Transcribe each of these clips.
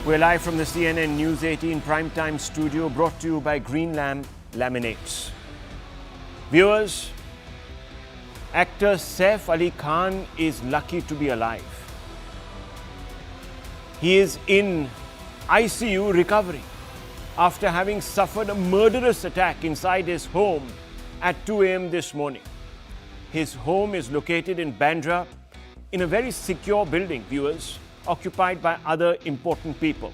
We're live from the CNN News 18 primetime studio, brought to you by Green Lamb Laminates. Viewers, actor Saif Ali Khan is lucky to be alive. He is in ICU recovering after having suffered a murderous attack inside his home at 2 a.m. this morning. His home is located in Bandra, in a very secure building, viewers, occupied by other important people.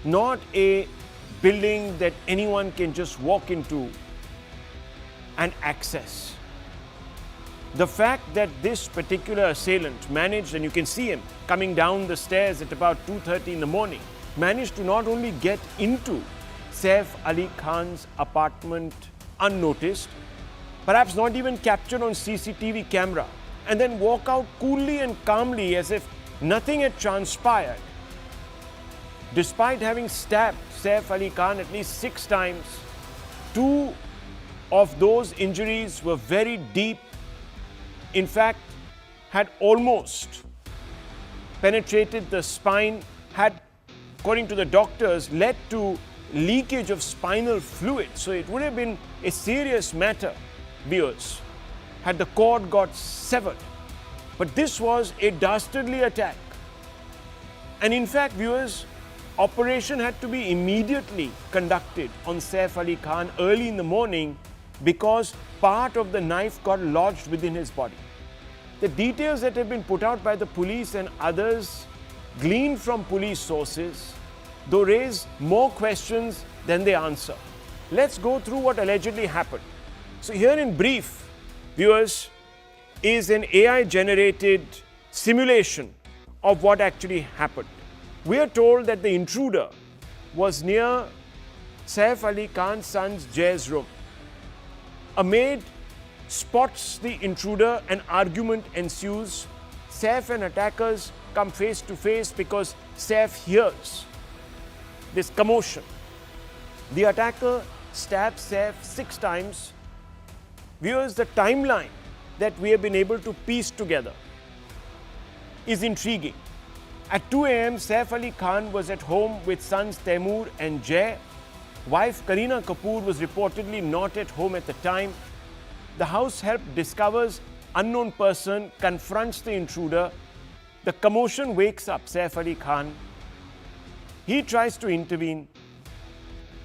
Not a building that anyone can just walk into and access. The fact that this particular assailant managed, and you can see him coming down the stairs at about 2:30 in the morning, managed to not only get into Saif Ali Khan's apartment unnoticed, perhaps not even captured on CCTV camera, and then walk out coolly and calmly as if nothing had transpired, despite having stabbed Saif Ali Khan at least 6 times. 2 of those injuries were very deep. In fact, had almost penetrated the spine, had, according to the doctors, led to leakage of spinal fluid. So it would have been a serious matter, viewers, had the cord got severed. But this was a dastardly attack. And in fact, viewers, operation had to be immediately conducted on Saif Ali Khan early in the morning because part of the knife got lodged within his body. The details that have been put out by the police and others gleaned from police sources, though raise more questions than they answer. Let's go through what allegedly happened. So here in brief, viewers, is an AI-generated simulation of what actually happened. We are told that the intruder was near Saif Ali Khan's son's Jay's room. A maid spots the intruder, an argument ensues. Saif and attackers come face to face because Saif hears this commotion. The attacker stabs Saif 6 times. Viewers, the timeline that we have been able to piece together is intriguing. At 2 a.m., Saif Ali Khan was at home with sons Taimur and Jay. Wife Kareena Kapoor was reportedly not at home at the time. The house help discovers unknown person, confronts the intruder. The commotion wakes up Saif Ali Khan. He tries to intervene.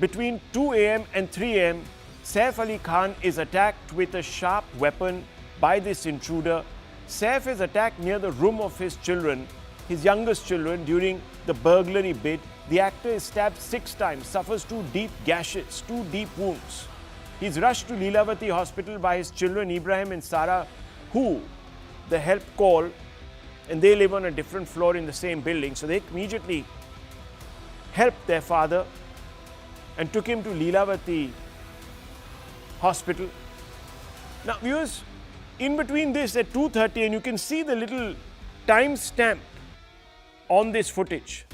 Between 2 a.m. and 3 a.m., Saif Ali Khan is attacked with a sharp weapon by this intruder. Saif is attacked near the room of his children, his youngest children, during the burglary bid. The actor is stabbed 6 times, suffers 2 deep gashes, 2 deep wounds. He's rushed to Leelavati Hospital by his children Ibrahim and Sarah, who the help call, and they live on a different floor in the same building. So they immediately helped their father and took him to Leelavati Hospital. Now, viewers, in between this at 2:30, and you can see the little time stamp on this footage.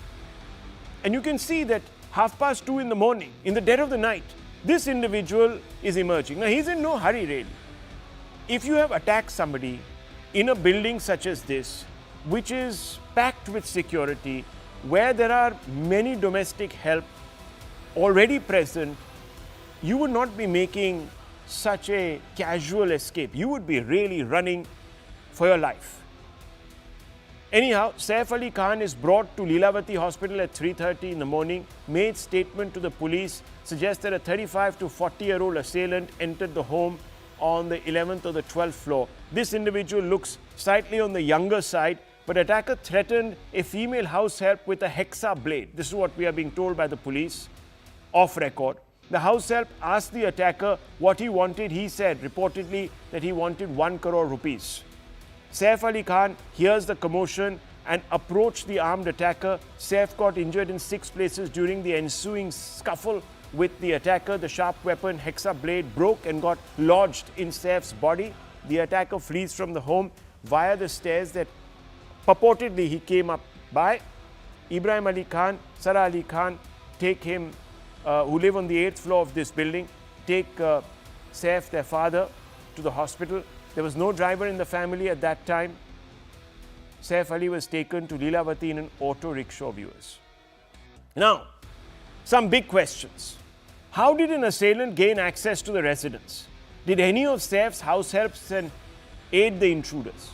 And you can see that 2:30 in the morning, in the dead of the night, this individual is emerging. Now, he's in no hurry, really. If you have attacked somebody in a building such as this, which is packed with security, where there are many domestic help already present, you would not be making such a casual escape. You would be really running for your life. Anyhow, Saif Ali Khan is brought to Leelavati Hospital at 3:30 in the morning. Made statement to the police suggests that a 35 to 40-year-old assailant entered the home on the 11th or the 12th floor. This individual looks slightly on the younger side, but attacker threatened a female house help with a hexa blade. This is what we are being told by the police off record. The house help asked the attacker what he wanted. He said reportedly that he wanted 1 crore rupees. Saif Ali Khan hears the commotion and approached the armed attacker. Saif got injured in 6 places during the ensuing scuffle with the attacker. The sharp weapon hexa blade broke and got lodged in Saif's body. The attacker flees from the home via the stairs that purportedly he came up by. Ibrahim Ali Khan, Sarah Ali Khan take him, who live on the 8th floor of this building, take Saif, their father, to the hospital. There was no driver in the family at that time. Saif Ali was taken to Leelavati in an auto rickshaw, viewers. Now, some big questions. How did an assailant gain access to the residence? Did any of Saif's house helps and aid the intruders?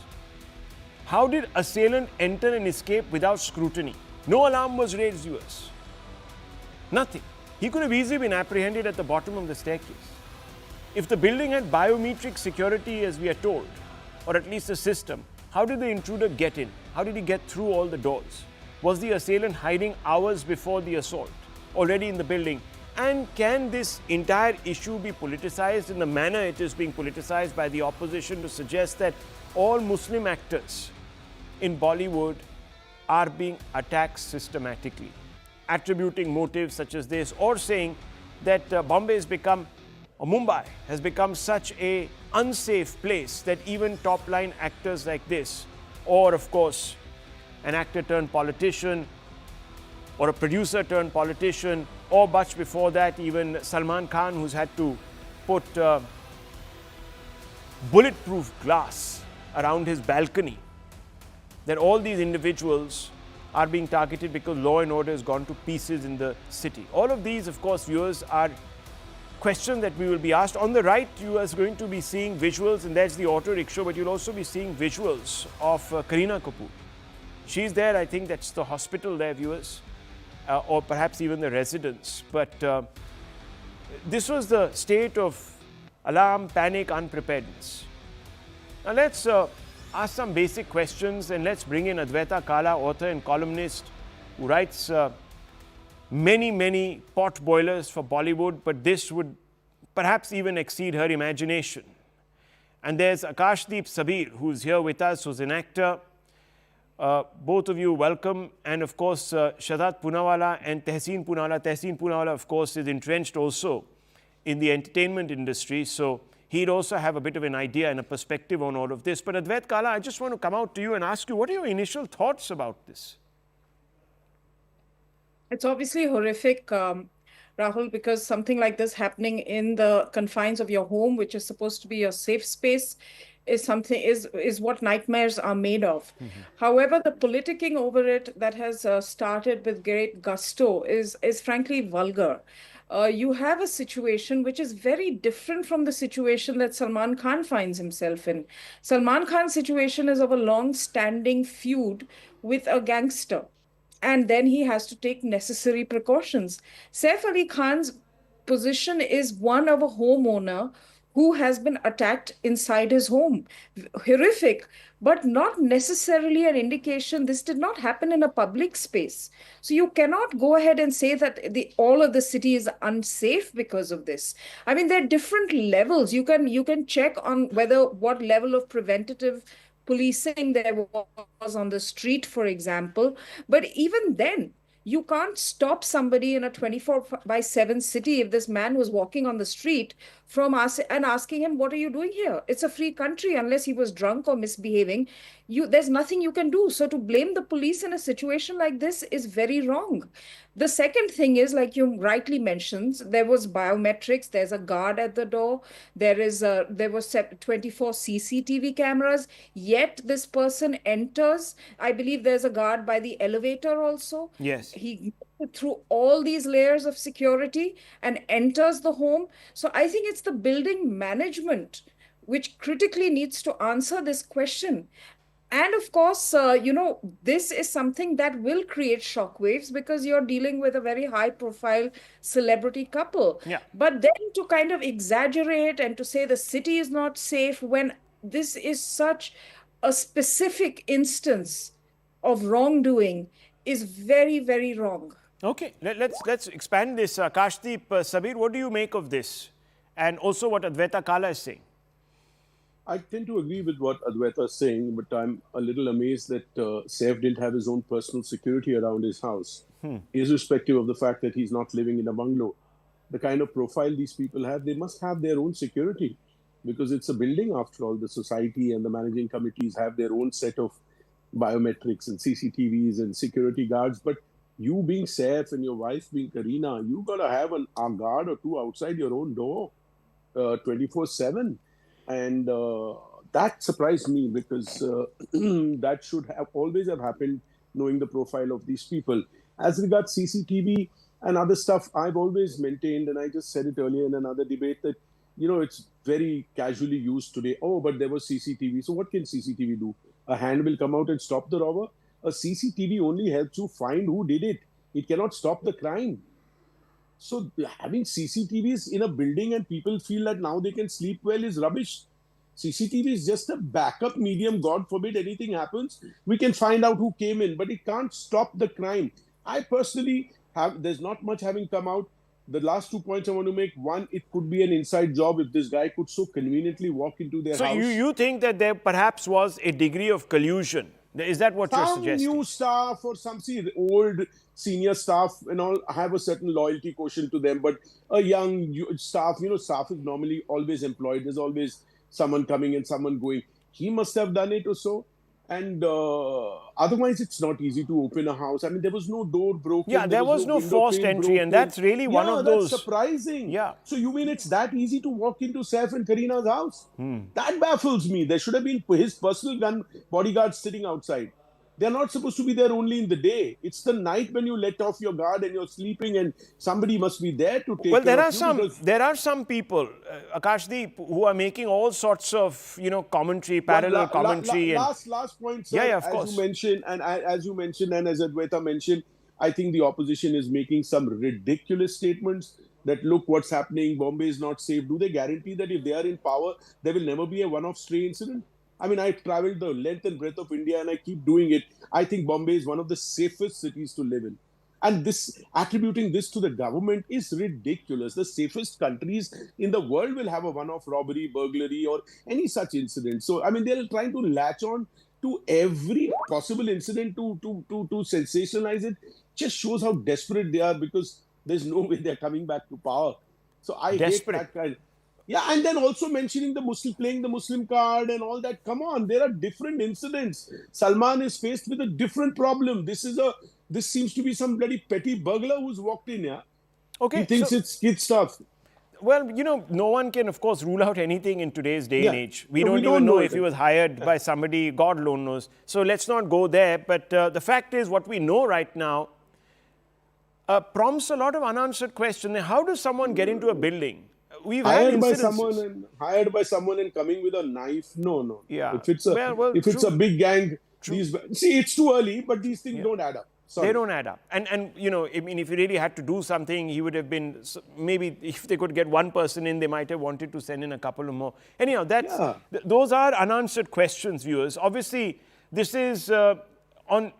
How did assailant enter and escape without scrutiny? No alarm was raised, viewers. Nothing. He could have easily been apprehended at the bottom of the staircase. If the building had biometric security, as we are told, or at least a system, how did the intruder get in? How did he get through all the doors? Was the assailant hiding hours before the assault, already in the building? And can this entire issue be politicized in the manner it is being politicized by the opposition to suggest that all Muslim actors in Bollywood are being attacked systematically, attributing motives such as this, or saying that Bombay has become, or Mumbai has become such a unsafe place that even top-line actors like this, or of course an actor turned politician, or a producer turned politician, or much before that even Salman Khan, who's had to put bulletproof glass around his balcony, that all these individuals are being targeted because law and order has gone to pieces in the city. All of these, of course, viewers, are questions that we will be asked. On the right, you are going to be seeing visuals, and that's the auto rickshaw, but you'll also be seeing visuals of Kareena Kapoor. She's there, I think that's the hospital there, viewers, or perhaps even the residence. But this was the state of alarm, panic, unpreparedness. Now let's ask some basic questions, and let's bring in Adwaita Kala, author and columnist, who writes many pot boilers for Bollywood, but this would perhaps even exceed her imagination. And there's Akashdeep Sabir, who's here with us, who's an actor. Both of you welcome, and of course Shadad Poonawalla and Tehseen Poonawalla. Tehseen Poonawalla, of course, is entrenched also in the entertainment industry, so he'd also have a bit of an idea and a perspective on all of this. But Adwaita Kala, I just want to come out to you and ask you, what are your initial thoughts about this? It's obviously horrific, Rahul, because something like this happening in the confines of your home, which is supposed to be your safe space, is what nightmares are made of. However, the politicking over it that has started with great gusto is frankly vulgar. You have a situation which is very different from the situation that Salman Khan finds himself in. Salman Khan's situation is of a long-standing feud with a gangster, and then he has to take necessary precautions. Saif Ali Khan's position is one of a homeowner who has been attacked inside his home. Horrific, but not necessarily an indication. This did not happen in a public space. So you cannot go ahead and say that all of the city is unsafe because of this. I mean, there are different levels. You can check on what level of preventative policing there was on the street, for example. But even then, you can't stop somebody in a 24/7 city if this man was walking on the street from us and asking him, what are you doing here? It's a free country. Unless he was drunk or misbehaving, there's nothing you can do. So to blame the police in a situation like this is very wrong. The second thing is, like you rightly mentioned, there was biometrics. There's a guard at the door. There was 24 CCTV cameras. Yet this person enters. I believe there's a guard by the elevator also. Yes. He through all these layers of security and enters the home. So I think it's the building management which critically needs to answer this question. And of course, this is something that will create shockwaves because you're dealing with a very high profile celebrity couple. Yeah. But then to kind of exaggerate and to say the city is not safe when this is such a specific instance of wrongdoing is very, very wrong. Okay, let's expand this. Kashdeep Sabir, what do you make of this? And also what Adwaita Kala is saying. I tend to agree with what Adwaita is saying, but I'm a little amazed that Saif didn't have his own personal security around his house, irrespective of the fact that he's not living in a bungalow. The kind of profile these people have, they must have their own security because it's a building after all. The society and the managing committees have their own set of biometrics and CCTVs and security guards. But you being Saif and your wife being Kareena, you got to have a guard or two outside your own door 24/7. And that surprised me because that should have always have happened knowing the profile of these people. As regards CCTV and other stuff, I've always maintained, and I just said it earlier in another debate, that, it's very casually used today. Oh, but there was CCTV. So what can CCTV do? A hand will come out and stop the robber? A CCTV only helps you find who did it. It cannot stop the crime. So having CCTVs in a building and people feel that now they can sleep well is rubbish. CCTV is just a backup medium. God forbid anything happens, we can find out who came in, but it can't stop the crime. I personally there's not much having come out. The last 2 points I want to make: one, it could be an inside job if this guy could so conveniently walk into their So house. you think that there perhaps was a degree of collusion? Is that what you're Some suggesting? new staff or some, see, the old senior staff and all have a certain loyalty quotient to them, but a young staff, staff is normally always employed. There's always someone coming and someone going. He must have done it or so. And otherwise, it's not easy to open a house. I mean, there was no door broken. Yeah, there was no forced entry, and that's really one of those. That's surprising. Yeah. So you mean it's that easy to walk into Saif and Karina's house? That baffles me. There should have been his personal bodyguards sitting outside. They're not supposed to be there only in the day. It's the night when you let off your guard and you're sleeping, and somebody must be there to take care of you. There are some people, Akashdeep, who are making all sorts of, commentary, parallel commentary. Last point, sir. Yeah, of course. As you mentioned, and as Adwaita mentioned, I think the opposition is making some ridiculous statements that, look what's happening, Bombay is not safe. Do they guarantee that if they are in power, there will never be a one-off stray incident? I mean, I've traveled the length and breadth of India and I keep doing it. I think Bombay is one of the safest cities to live in. And attributing this to the government is ridiculous. The safest countries in the world will have a one-off robbery, burglary, or any such incident. So, I mean, they're trying to latch on to every possible incident to sensationalize it. Just shows how desperate they are, because there's no way they're coming back to power. So I hate that kind. Yeah, and then also mentioning playing the Muslim card and all that. Come on, there are different incidents. Salman is faced with a different problem. This seems to be some bloody petty burglar who's walked in, yeah? Okay. He thinks it's kid stuff. Well, no one can, of course, rule out anything in today's day and age. We don't even know if he was hired by somebody, God alone knows. So let's not go there. But the fact is, what we know right now prompts a lot of unanswered questions. How does someone get into a building? We've hired by someone and coming with a knife. No. Yeah. If it's a big gang, it's too early, but these things don't add up. Sorry. They don't add up. And I mean, if he really had to do something, he would have been, maybe if they could get one person in, they might have wanted to send in a couple of more. Anyhow, those are unanswered questions, viewers. Obviously, this is on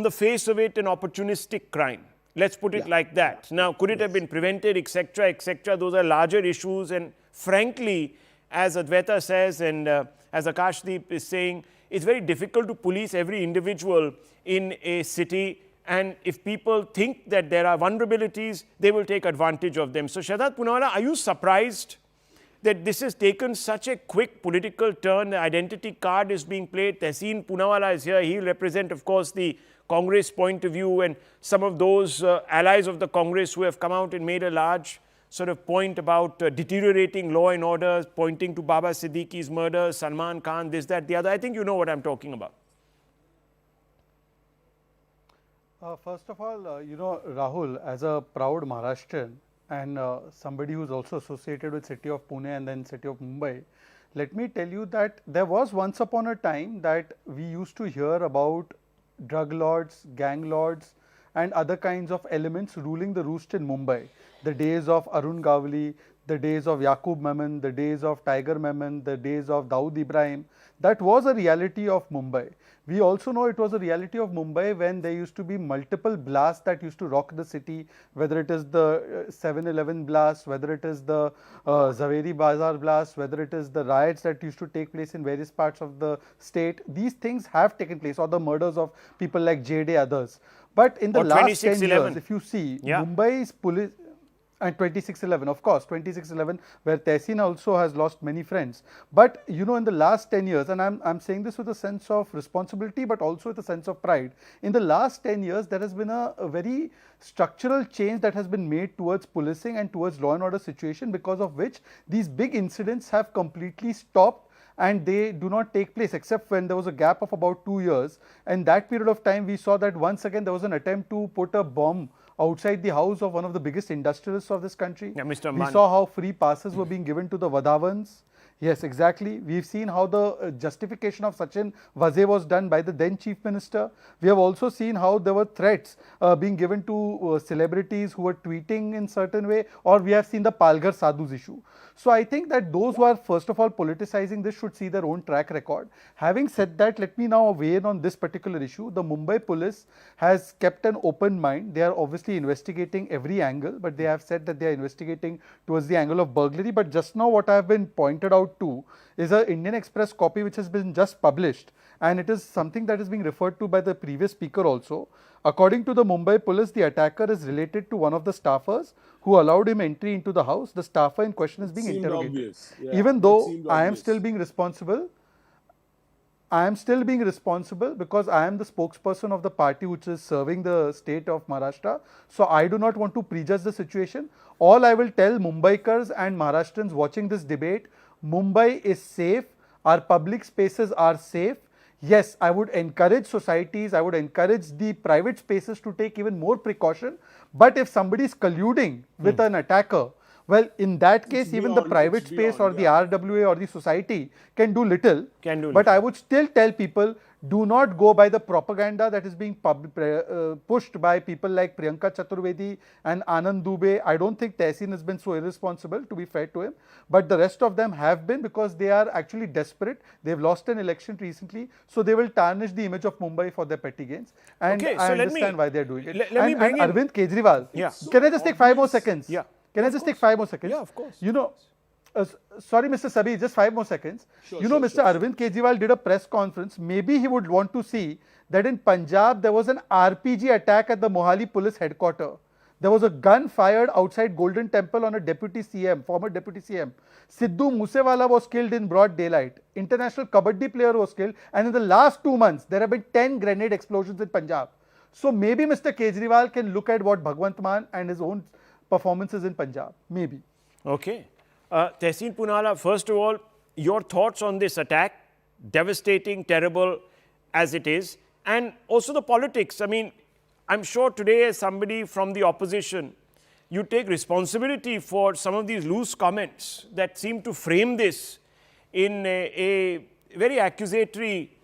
the face of it an opportunistic crime. Let's put it like that. Now, could it have been prevented, etc., etc.? Those are larger issues. And frankly, as Adwaita says and as Akashdeep is saying, it's very difficult to police every individual in a city. And if people think that there are vulnerabilities, they will take advantage of them. So, Shahzad Poonawalla, are you surprised that this has taken such a quick political turn? The identity card is being played. Tehseen Poonawalla is here. He'll represent, of course, the Congress point of view, and some of those allies of the Congress who have come out and made a large sort of point about deteriorating law and order, pointing to Baba Siddiqui's murder, Salman Khan, this, that, the other. I think you know what I'm talking about. First of all, Rahul, as a proud Maharashtrian and somebody who's also associated with city of Pune and then city of Mumbai, let me tell you that there was once upon a time that we used to hear about drug lords, gang lords and other kinds of elements ruling the roost in Mumbai. The days of Arun Gavli, the days of Yaqub Memon, the days of Tiger Memon, the days of Dawood Ibrahim, that was a reality of Mumbai. We also know it was a reality of Mumbai when there used to be multiple blasts that used to rock the city, whether it is the 7/11 blast, whether it is the Zaveri Bazaar blast, whether it is the riots that used to take place in various parts of the state. These things have taken place, or the murders of people like J.D. others. But in the last 10 years, if you see, Mumbai's police, and 26/11, of course, 26/11, where Tehseen also has lost many friends. But in the last 10 years, and I'm saying this with a sense of responsibility, but also with a sense of pride. In the last 10 years, there has been a very structural change that has been made towards policing and towards law and order situation, because of which these big incidents have completely stopped. and they do not take place except when there was a gap of about 2 years. And that period of time, we saw that once again there was an attempt to put a bomb outside the house of one of the biggest industrialists of this country. Yeah, Mr. We Ambani. saw how free passes were being given to the Vadavans. Yes, exactly. We've seen how the justification of Sachin Vaze was done by the then Chief Minister. We have also seen how there were threats being given to celebrities who were tweeting in certain way, or we have seen the Palghar Sadhus issue. So I think that those who are first of all politicizing this should see their own track record. Having said that, let me now weigh in on this particular issue. The Mumbai police has kept an open mind. They are obviously investigating every angle, but they have said that they are investigating towards the angle of burglary. But just now what I have been pointed out to is a Indian Express copy which has been just published, and it is something that is being referred to by the previous speaker also. According to the Mumbai police, the attacker is related to one of the staffers who allowed him entry into the house. The staffer in question is being Seemed interrogated. obvious. Yeah, Even that though seemed I am obvious. still being responsible, I am still being responsible because I am the spokesperson of the party which is serving the state of Maharashtra. So I do not want to prejudge the situation. All I will tell Mumbaikars and Maharashtrians watching this debate, Mumbai is safe. Our public spaces are safe. Yes, I would encourage societies, I would encourage the private spaces to take even more precaution. But if somebody is colluding with an attacker, well, in that case, even the beyond, private it's space beyond, or the yeah. RWA or the society can do little. Can do But little. I would still tell people, do not go by the propaganda that is being pushed by people like Priyanka Chaturvedi and Anand Dubey. I don't think Tehseen has been so irresponsible, to be fair to him. But the rest of them have been, because they are actually desperate. They've lost an election recently. So they will tarnish the image of Mumbai for their petty gains. And Okay, I so let understand me- why they're doing it. let me and bring in- Arvind Kejriwal. Yeah. Can I just take 5 more seconds? Yeah. Can I just take 5 more seconds? Yeah, of course. You know, sorry, Mr. Sabhi, just 5 more seconds. Sure, you know, sure, Mr. sure. Arvind Kejriwal did a press conference. Maybe he would want to see that in Punjab there was an RPG attack at the Mohali police headquarters. There was a gun fired outside Golden Temple on a deputy CM, former deputy CM. Sidhu Moosewala was killed in broad daylight. International kabaddi player was killed. And in the last 2 months, there have been 10 grenade explosions in Punjab. So maybe Mr. Kejriwal can look at what Bhagwant Mann and his own performances in Punjab. Maybe. Okay. Tehseen Poonawalla, first of all, your thoughts on this attack, devastating, terrible as it is, and also the politics. I mean, I'm sure today as somebody from the opposition, you take responsibility for some of these loose comments that seem to frame this in a very accusatory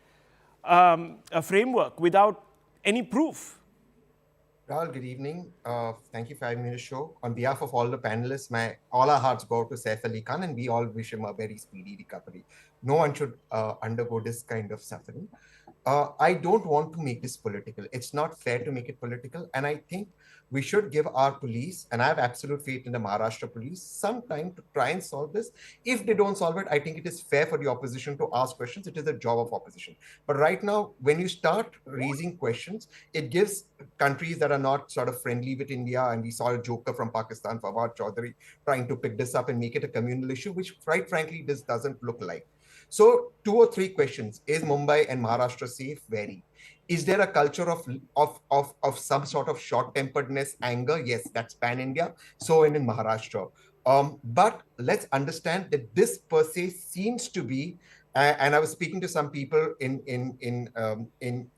a framework without any proof. Rahul, good evening. Thank you for having me on the show. On behalf of all the panelists, all our hearts go out to Saif Ali Khan, and we all wish him a very speedy recovery. No one should undergo this kind of suffering. I don't want to make this political. It's not fair to make it political. And I think we should give our police, and I have absolute faith in the Maharashtra police, some time to try and solve this. If they don't solve it, I think it is fair for the opposition to ask questions. It is the job of opposition. But right now, when you start raising questions, it gives countries that are not sort of friendly with India, and we saw a joker from Pakistan, Fawad Chaudhary, trying to pick this up and make it a communal issue, which quite frankly, this doesn't look like. So 2 or 3 questions. Is Mumbai and Maharashtra safe? Very. Is there a culture of some sort of short-temperedness, anger? Yes, that's pan-India. So in Maharashtra. But let's understand that this per se seems to be, and I was speaking to some people in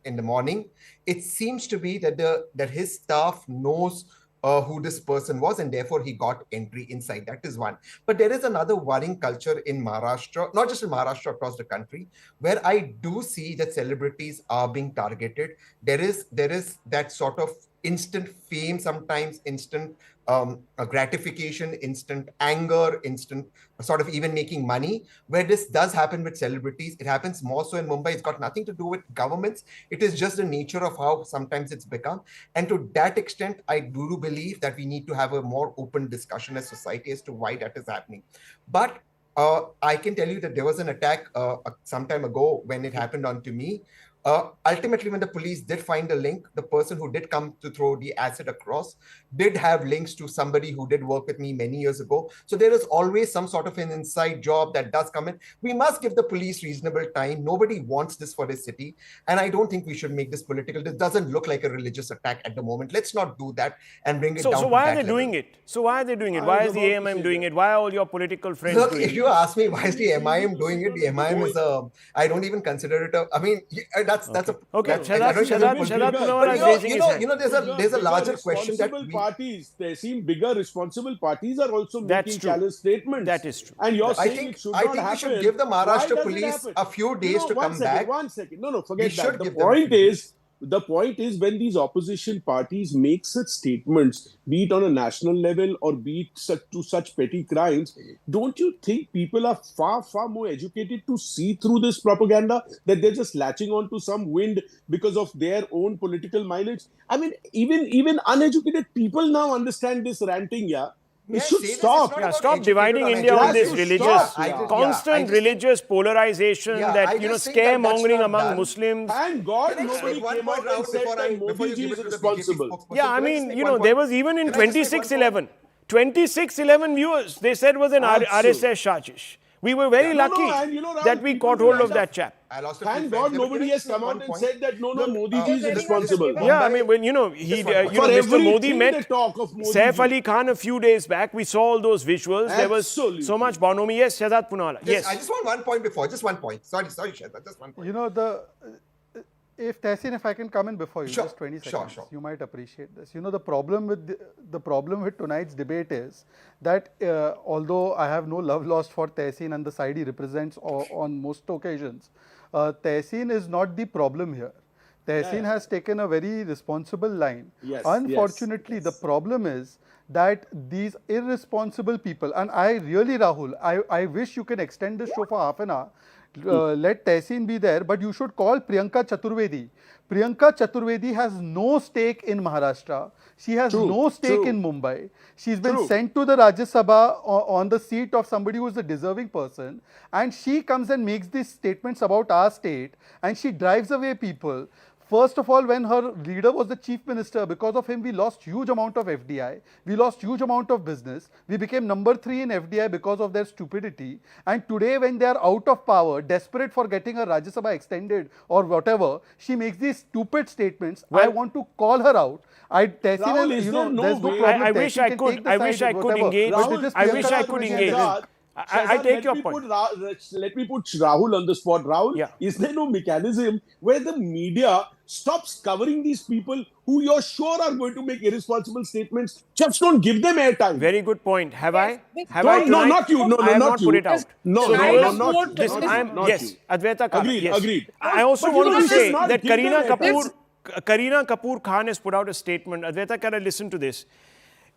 the morning. It seems to be that his staff knows who this person was, and therefore he got entry inside. That is one. But there is another worrying culture in Maharashtra, not just in Maharashtra, across the country, where I do see that celebrities are being targeted. There is that sort of instant fame, sometimes instant gratification, instant anger, instant sort of even making money, where this does happen with celebrities. It happens more so in Mumbai. It's got nothing to do with governments. It is just the nature of how sometimes it's become. And to that extent, I do believe that we need to have a more open discussion as society as to why that is happening. But I can tell you that there was an attack some time ago when it happened onto me. Ultimately, when the police did find a link, the person who did come to throw the acid across did have links to somebody who did work with me many years ago. So there is always some sort of an inside job that does come in. We must give the police reasonable time. Nobody wants this for this city. And I don't think we should make this political. This doesn't look like a religious attack at the moment. Let's not do that and bring it down to that So why are they level. doing it? So why are they doing it? Why is the AMM doing it? Why are all your political friends Look, doing if it? you ask me why is the MIM doing it, the MIM is I don't even consider it I mean, that's a... Okay, Shahzad Punawala is raising his hand. There's a larger question that parties, they seem bigger responsible parties are also making true. callous statements. That is true. And you're I saying think it should not happen. we should give the Why Maharashtra does it police happen? a few days to come back. One second. No, forget should that. give them The point is when these opposition parties make such statements, be it on a national level or be it to such petty crimes, don't you think people are far, far more educated to see through this propaganda, that they're just latching on to some wind because of their own political mileage? I mean, even uneducated people now understand this ranting, yeah? It should stop. Stop dividing India on this religious, constant religious polarization that, scaremongering among Muslims. Thank God nobody came out and said that Modi ji is responsible. Yeah, I mean, there was even in 2611 viewers, they said was an RSS sajish. We were very lucky that we caught hold of that chap. Thank God nobody has come out and said that Modi ji is responsible. Yeah, I mean, when Mr. Modi met Saif Ali Khan a few days back, we saw all those visuals. There was so much bonhomie. Yes, Shahzad Punawala. Yes. I just want one point before. Just one point. Sorry, Shahzad. Just one point. If Tehseen, if I can come in before you, just 20 seconds, you might appreciate this. The problem with tonight's debate is that although I have no love lost for Tehseen and the side he represents on most occasions, Tehseen is not the problem here. Tehseen has taken a very responsible line. Unfortunately, the problem is that these irresponsible people, and I really, Rahul, I wish you can extend this show for half an hour. Let Tehseen be there, but you should call Priyanka Chaturvedi. Priyanka Chaturvedi has no stake in Maharashtra. She has no stake in Mumbai. She's been sent to the Rajya Sabha on the seat of somebody who is a deserving person, and she comes and makes these statements about our state, and she drives away people. First of all, when her leader was the chief minister, because of him, we lost huge amount of FDI. We lost huge amount of business. We became number 3 in FDI because of their stupidity. And today, when they are out of power, desperate for getting her Rajya Sabha extended or whatever, she makes these stupid statements. I want to call her out. There's no problem. I wish I could engage. I wish I could engage. I take your point. Let me put Rahul on the spot. Rahul, is there no mechanism where the media stops covering these people who you're sure are going to make irresponsible statements? Just don't give them airtime. Very good point. Have I? No, not you. I have not put it out. No, not you. Yes, Advaita Khan. Agreed. I also want to say that Kareena Kapoor Khan has put out a statement. Advaita, can I listen to this?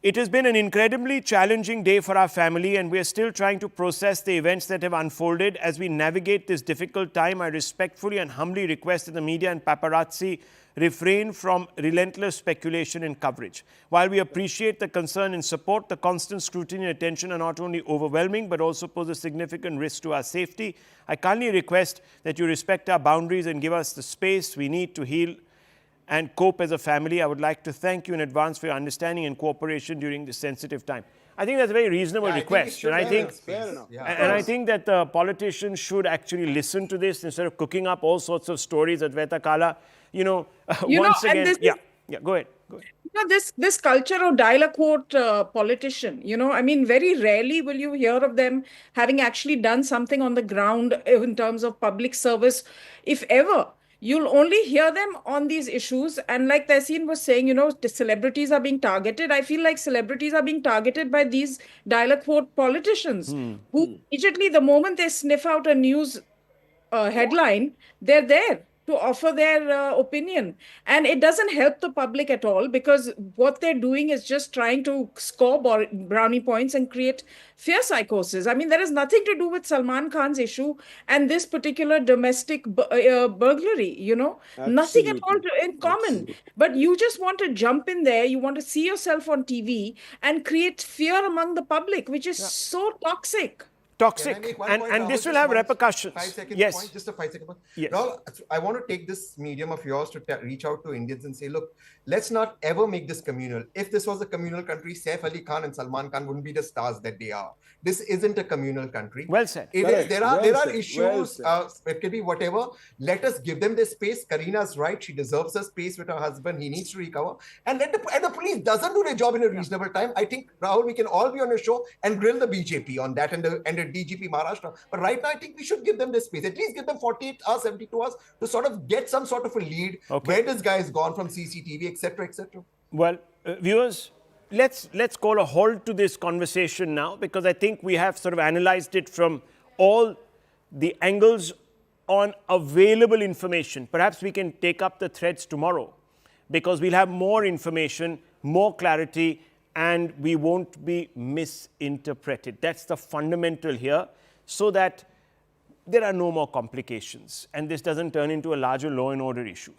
It has been an incredibly challenging day for our family, and we are still trying to process the events that have unfolded. As we navigate this difficult time, I respectfully and humbly request that the media and paparazzi refrain from relentless speculation and coverage. While we appreciate the concern and support, the constant scrutiny and attention are not only overwhelming but also pose a significant risk to our safety. I kindly request that you respect our boundaries and give us the space we need to heal and cope as a family. I would like to thank you in advance for your understanding and cooperation during this sensitive time. I think that's a very reasonable request. I think that the politicians should actually listen to this instead of cooking up all sorts of stories. Advaita Kala, once again. Go ahead. This culture of dial-a-court politician, I mean, very rarely will you hear of them having actually done something on the ground in terms of public service, if ever. You'll only hear them on these issues. And like Tehseen was saying, the celebrities are being targeted. I feel like celebrities are being targeted by these dial-a-court politicians who immediately, the moment they sniff out a news headline, they're there to offer their opinion. And it doesn't help the public at all, because what they're doing is just trying to score brownie points and create fear psychosis. I mean, there is nothing to do with Salman Khan's issue and this particular domestic burglary, nothing at all in common. Absolutely. But you just want to jump in there. You want to see yourself on TV and create fear among the public, which is so toxic. toxic. Can I make one And, point, and Rahul? this will Just have one repercussions. 5-second Yes. point, just a 5-second point. Yes. Rahul, I want to take this medium of yours to reach out to Indians and say, look, let's not ever make this communal. If this was a communal country, Saif Ali Khan and Salman Khan wouldn't be the stars that they are. This isn't a communal country. Well said. There are Well said. issues. Well said. It could be whatever. Let us give them this space. Karina's right. She deserves a space with her husband. He needs to recover. And let the police doesn't do their job in a reasonable time. I think, Rahul, we can all be on a show and grill the BJP on that and the DGP Maharashtra. But right now, I think we should give them this space. At least give them 48 hours, 72 hours to sort of get some sort of a lead. Okay. Where this guy has gone from CCTV, etc., etc. Well, viewers, let's call a halt to this conversation now, because I think we have sort of analyzed it from all the angles on available information. Perhaps we can take up the threads tomorrow, because we'll have more information, more clarity, and we won't be misinterpreted. That's the fundamental here, so that there are no more complications and this doesn't turn into a larger law and order issue.